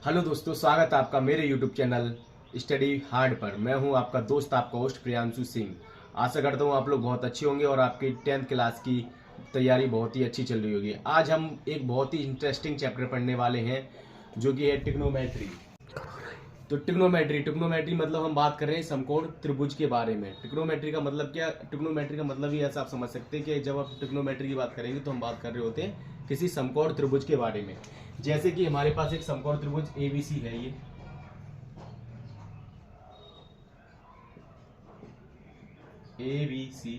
Hello दोस्तों, स्वागत है आपका मेरे यूट्यूब चैनल स्टडी हार्ड पर। मैं हूं आपका दोस्त, आपका होस्ट प्रियांशु सिंह। आशा करता हूं आप लोग बहुत अच्छे होंगे और आपकी 10th क्लास की तैयारी बहुत ही अच्छी चल रही होगी। आज हम एक बहुत ही इंटरेस्टिंग चैप्टर पढ़ने वाले हैं जो कि है ट्रिग्नोमेट्री। तो ट्रिग्नोमेट्री मतलब हम बात कर रहे हैं समकोण त्रिभुज के बारे में। ट्रिग्नोमेट्री का मतलब क्या? ट्रिग्नोमेट्री का मतलब ही ऐसा आप समझ सकते हैं कि जब आप ट्रिग्नोमेट्री की बात करेंगे तो हम बात कर रहे होते हैं किसी समकोण त्रिभुज के बारे में। जैसे कि हमारे पास एक समकोण त्रिभुज एबीसी है, ये एबीसी,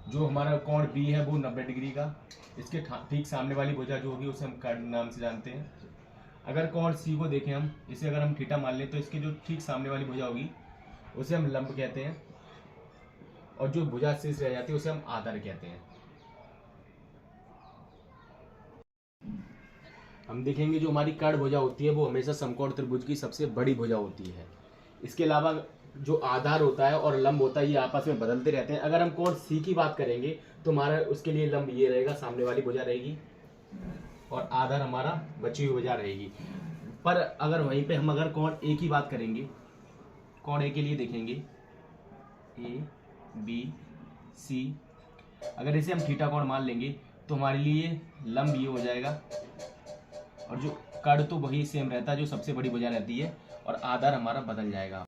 जो हमारा कोण बी है वो 90 डिग्री का। इसके ठीक सामने वाली भुजा जो होगी उसे हम कर्ण नाम से जानते हैं। अगर कोण सी को देखें हम, इसे अगर हम थीटा मान लें तो इसके जो ठीक सामने वाली भुजा होगी उसे हम लंब कहते हैं, और जो भुजा शेष रह जाती है उसे हम आधार कहते हैं। हम देखेंगे जो हमारी कर्ण भुजा होती है वो हमेशा समकोण त्रिभुज की सबसे बड़ी भुजा होती है। इसके अलावा जो आधार होता है और लंब होता है ये आपस में बदलते रहते हैं। अगर हम कोण सी की बात करेंगे तो हमारा उसके लिए लंब ये रहेगा, सामने वाली भुजा रहेगी, और आधार हमारा बची हुई भुजा रहेगी। पर अगर वहीं पे हम अगर कोण ए की बात करेंगे, कोण ए के लिए देखेंगे ए बी सी, अगर इसे हम थीटा कोण मान लेंगे तो हमारे लिए लंब ये हो जाएगा, और जो कर्ण तो वही सेम रहता है जो सबसे बड़ी भुजा रहती है, और आधार हमारा बदल जाएगा।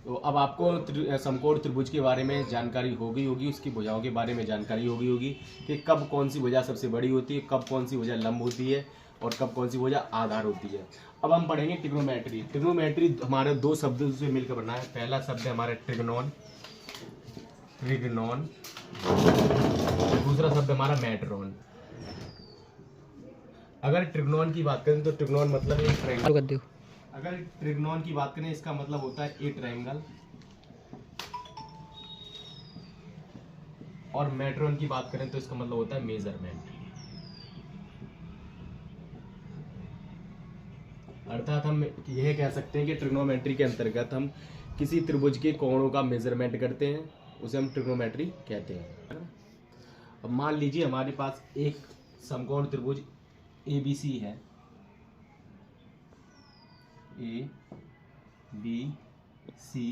तो अब आपको समकोण त्रिभुज के बारे में जानकारी हो गई होगी, उसकी भुजाओं के बारे में जानकारी हो गई होगी कि कब कौन सी भुजा सबसे बड़ी होती है, कब कौन सी भुजा लंब होती है, और कब कौन सी भुजा आधार होती है। अब हम पढ़ेंगे ट्रिग्नोमेट्री। ट्रिग्नोमेट्री हमारे दो शब्दों से मिलकर बनना है। पहला शब्द है हमारा ट्रिग्नोन, ट्रिग्नोन, दूसरा शब्द हमारा मेट्रोन। अगर ट्रिग्नोन की बात करें तो ट्रिग्नोन मतलब एक ट्रायंगल। अगर ट्रिग्नोन की बात करें इसका मतलब होता है ए ट्रायंगल, और मेट्रोन की बात करें तो इसका मतलब होता है मेजरमेंट। अर्थात हम यह कह सकते हैं कि ट्रिग्नोमेट्री के अंतर्गत हम किसी त्रिभुज के कोणों का मेजरमेंट करते हैं, उसे हम ट्रिग्नोमेट्री कहते हैं। अब मान लीजिए हमारे पास एक समकोण त्रिभुज एबीसी है, ए बी सी,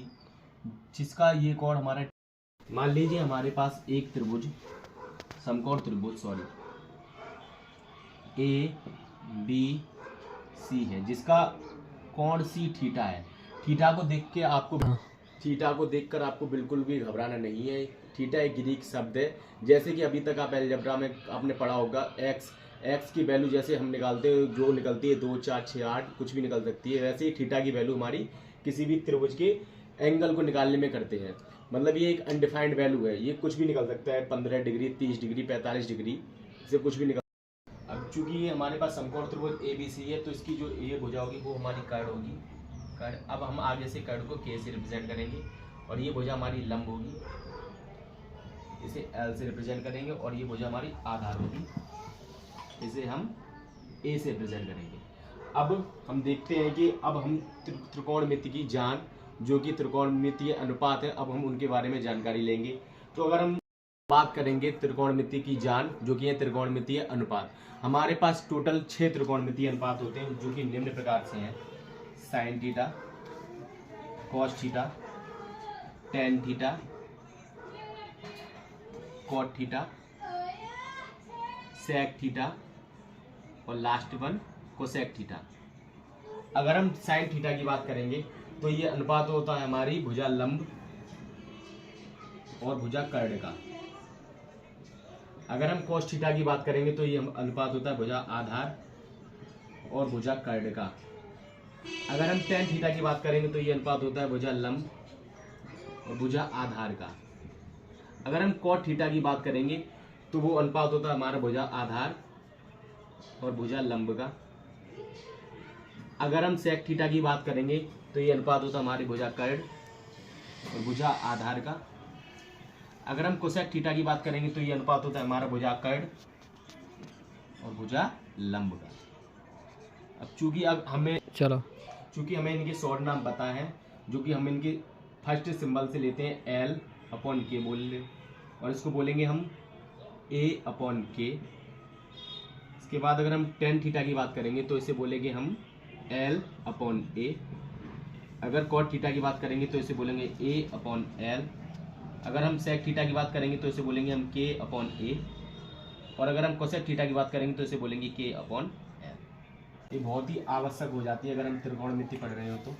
जिसका ये कोण हमारा, मान लीजिए हमारे पास एक त्रिभुज समकोण त्रिभुज ए बी सी है, जिसका कोण सी थीटा है। थीटा को देख के आपको थीटा को देखकर आपको बिल्कुल भी घबराना नहीं है। थीटा एक ग्रीक शब्द है। जैसे कि अभी तक आप अलजेब्रा में आपने पढ़ा होगा, एक्स की वैल्यू जैसे हम निकालते हैं, जो निकलती है 2 4 6 8 कुछ भी निकल सकती है, वैसे ही थीटा की वैल्यू हमारी किसी भी त्रिभुज के एंगल को निकालने में करते हैं। मतलब ये एक अनडिफाइंड वैल्यू है, ये कुछ भी निकल सकता है, 15 डिग्री 30 डिग्री 45 डिग्री से कुछ भी निकल। अब चूंकि ये हमारे पास समकोण त्रिभुज एबीसी है तो इसकी जो ये भुजा होगी वो हमारी कर्ण होगी, कर्ण। अब हम आगे से कर्ण को के से रिप्रेजेंट करेंगे, और ये भुजा हमारी लंब होगी, इसे एल से रिप्रेजेंट करेंगे, और ये भुजा हमारी आधार होगी, इसे हम ए से रिप्रेजेंट करेंगे। अब हम देखते हैं कि अब हम त्रिकोणमिति की जान, जो कि त्रिकोणमितीय अनुपात है, अब हम उनके बारे में जानकारी लेंगे। तो अगर हम बात करेंगे त्रिकोणमिति की जान, जो कि है त्रिकोणमितीय अनुपात, हमारे पास टोटल 6 त्रिकोणमितीय अनुपात होते हैं, जो कि निम्न प्रकार से हैं: sine theta, cos theta, tan theta, cot theta, sec theta, और लास्ट वन कोसेक थीटा। अगर हम साइन थीटा की बात करेंगे तो ये अनुपात होता है हमारी भुजा लंब और भुजा कर्ण का। अगर हम कोस थीटा की बात करेंगे तो ये अनुपात होता है भुजा आधार और भुजा कर्ण का। अगर हम टेन थीटा की बात करेंगे तो ये अनुपात होता है भुजा लंब और भुजा आधार का। अगर हम कॉट थीटा की बात करेंगे तो वो अनुपात होता है हमारा भुजा आधार और भुजा लंब का। अगर हम सेक थीटा की बात करेंगे तो ये अनुपात होता है हमारी भुजा कर्ण और भुजा आधार का। अगर हम कोसेक थीटा की बात करेंगे तो ये अनुपात होता है हमारा भुजा कर्ण और भुजा लंब का। अब चूंकि हमें इनके शॉर्ट नाम पता है, जो कि हम इनके फर्स्ट सिंबल से लेते हैं, एल अपॉन के बोल ले, और इसको बोलेंगे हम ए अपॉन के। इसके बाद अगर हम टेन थीटा की बात करेंगे तो इसे बोलेंगे हम L अपॉन A। अगर कॉट थीटा की बात करेंगे तो इसे बोलेंगे A अपॉन L। अगर हम सेक थीटा की बात करेंगे तो इसे बोलेंगे हम K अपॉन A। और अगर हम कोसेक थीटा की बात करेंगे तो इसे बोलेंगे K अपॉन L। ये बहुत ही आवश्यक हो जाती है अगर हम त्रिकोणमिति पढ़ रहे हो तो।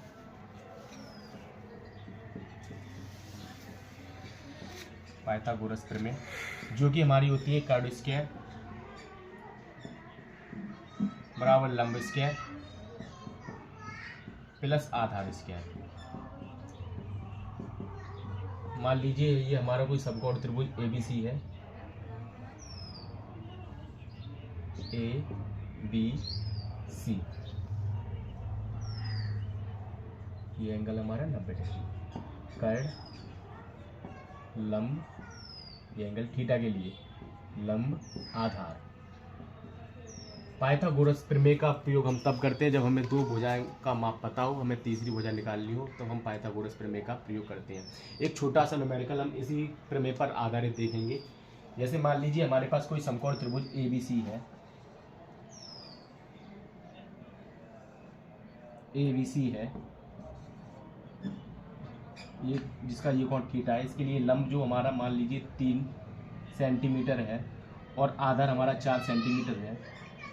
पाइथागोरस प्रमेय जो कि हमारी होती है कर्ड स्क्वायर बराबर लंब स्क्वायर प्लस आधार स्क्वायर। मान लीजिए ये हमारा कोई समकोण त्रिभुज ABC है, ABC। ये एंगल हमारा 90 डिग्री। कर्ड लंब, ये एंगल थीटा के लिए, लंब आधार। पाइथागोरस प्रमेय का प्रयोग हम तब करते हैं जब हमें दो भुजाएं का माप पता हो, हमें तीसरी भुजा निकालनी हो, तो हम पाइथागोरस प्रमेय का प्रयोग करते हैं। एक छोटा सा न्यूमेरिकल हम इसी प्रमेय पर आधारित देखेंगे। जैसे मान लीजिए हमारे पास कोई समकोण त्रिभुज ABC है, ABC है, ये जिसका ये कोण थीटा है। इसके लिए लंब जो हमारा मान लीजिए 3 सेंटीमीटर है और आधार हमारा 4 सेंटीमीटर है,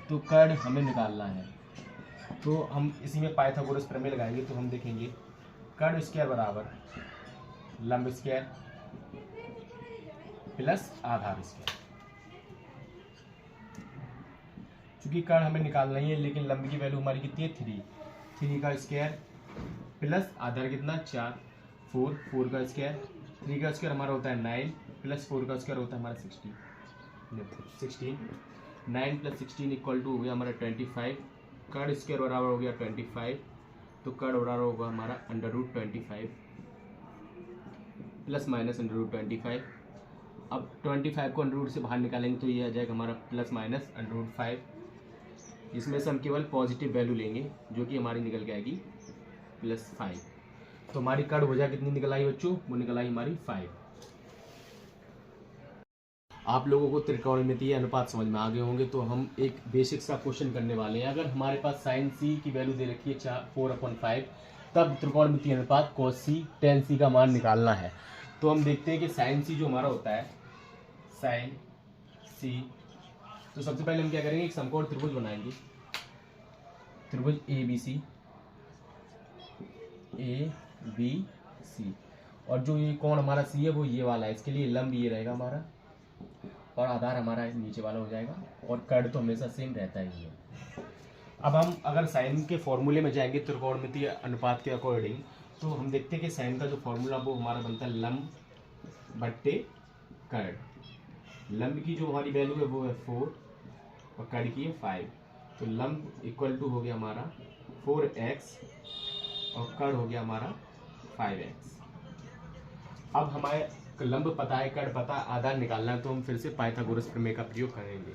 तो कर्ड हमें निकालना है। तो हम इसी में पाइथागोरस प्रमेय लगाएंगे। तो हम देखेंगे कर्ड स्क्वायर बराबर लंब स्क्वायर प्लस आधार स्क्वायर। चूंकि कर्ड हमें निकालना ही है, लेकिन लंब की वैल्यू हमारी कितनी है 3 का स्क्वायर प्लस आधार कितना 4 4 का स्क्वायर। 3 का स्क्वायर हमारा होता है 9 प्लस 4 का स्क्वायर होता है हमारा 16। 9 प्लस 16 इक्वल टू हो गया हमारा 25। कर्ड स्क्वायर बराबर हो गया 25, तो कर्ड बराबर होगा हमारा √25 प्लस माइनस √25। अब 25 को √ से बाहर निकालेंगे तो ये आ जाएगा हमारा प्लस माइनस √5। इसमें से हम केवल पॉजिटिव वैल्यू लेंगे जो कि हमारी निकल के आएगी +5। तो हमारी कर्ड भुजा कितनी निकल आई बच्चों? वो निकल आई हमारी 5। आप लोगों को त्रिकोणमितीय अनुपात समझ में आ गए होंगे, तो हम एक बेसिक सा क्वेश्चन करने वाले हैं। अगर हमारे पास साइन C की वैल्यू दे रखी है 4/5, तब त्रिकोणमितीय अनुपात cos C tan C का मान निकालना है। तो हम देखते हैं कि साइन C जो हमारा होता है साइन C, तो सबसे पहले हम क्या करेंगे, एक समकोण त्रिभुज बनाएंगे, त्रिभुज ABC, और जो ये कोण हमारा C है वो ये वाला है। इसके लिए लंब ये रहेगा हमारा और आधार हमारा नीचे वाला हो जाएगा, और कर्ड तो हमेशा सेम रहता ही है। अब हम अगर साइन के फॉर्मूले में जाएंगे त्रिकोणमितीय अनुपात के अकॉर्डिंग, तो हम देखते हैं कि साइन का जो फॉर्मूला वो हमारा बनता है लंब बट्टे कर्ड। लंब की जो हमारी वैल्यू है वो है 4 और कर्ड की है 5। तो लंब इक्वल टू हो गया हमारा 4x और कर्ड हो गया हमारा 5x। अब हमारे लंब पता है, कर्ड पता है, आधार निकालना है, तो हम फिर से पाइथागोरस प्रमेय का प्रयोग करेंगे।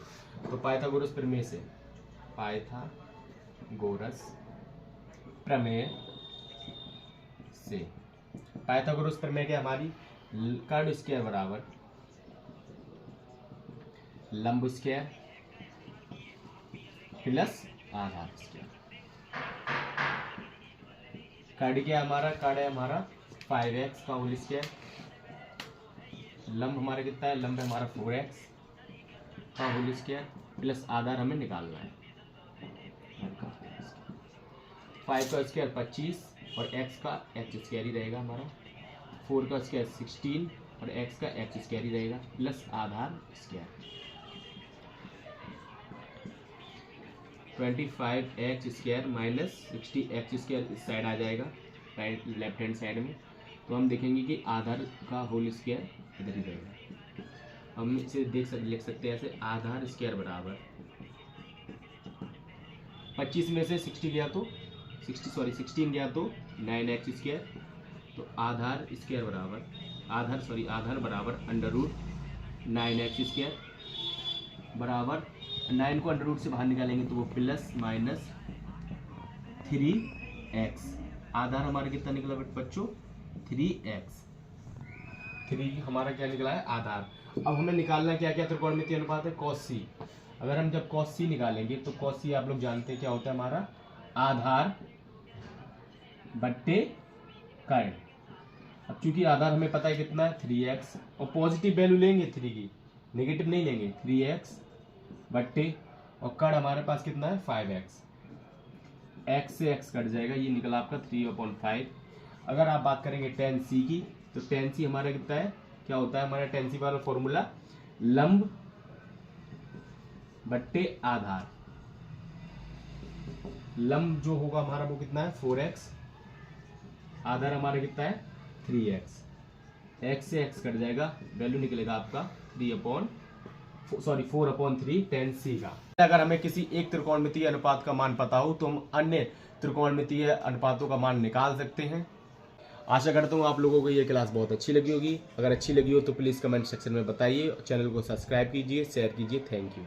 तो पाइथागोरस प्रमेय से पाइथागोरस प्रमेय क्या हमारी, कर्ड स्क्वायर बराबर लंब स्क्वायर प्लस आधार स्क्वायर। कर्ड क्या हमारा, कर्ड है हमारा 5x का होल स्क्वायर। लंब हमारा कितना है, लंब है हमारा 4x का होल स्क्वायर प्लस आधार हमें निकालना है। 5 का स्क्वायर 25 और x का x स्क्वायर ही रहेगा हमारा। 4 का स्क्वायर 16 और x का x स्क्वायर ही रहेगा प्लस आधार square. 25x square minus 60x square इस साइड आ जाएगा, राइट लेफ्ट हैंड साइड में। तो हम देखेंगे कि आधार का होल स्क्वायर इधर ही रहेगा। हम इसे लिख सकते हैं ऐसे, आधार स्क्वायर बराबर 25 में से 16 गया तो 16 गया तो 9x स्क्वायर। तो आधार स्क्वायर बराबर आधार बराबर √9x स्क्वायर बराबर 9 को √ से बाहर निकालेंगे तो वो प्लस माइनस 3x। आधार हमारा कितना निकला बच्चों, 3x। 3 हमारा क्या निकला है, आधार। अब हमें निकालना क्या क्या त्रिकोणमितीय अनुपात है, cos C। अगर हम जब cos C निकालेंगे तो cos C आप लोग जानते हैं क्या होता है हमारा, आधार बट्टे कर्ड। अब चूंकि आधार हमें पता है कितना है 3x, और पॉजिटिव वैल्यू लेंगे 3 की, नेगेटिव नहीं लेंगे, 3x बट्टे, और कर्ड हमारे पास कितना है 5x, x से x कट जाएगा, ये निकला आपका 3/5। अगर आप बात करेंगे tan c की, तो tan c हमारा कितना है, क्या होता है हमारा tan c वाला फॉर्मूला, लंब बट्टे आधार। लंब जो होगा हमारा वो कितना है 4x, आधार हमारा कितना है 3x, x से x कट जाएगा, वैल्यू निकलेगा आपका 4/3 tan c का। अगर हमें किसी एक त्रिकोणमितीय अनुपात का मान पता हो तो हम अन्य त्रिकोणमितीय अनुपातों का मान निकाल सकते हैं। आशा करता हूँ आप लोगों को ये क्लास बहुत अच्छी लगी होगी। अगर अच्छी लगी हो तो प्लीज़ कमेंट सेक्शन में बताइए, चैनल को सब्सक्राइब कीजिए, शेयर कीजिए। Thank you.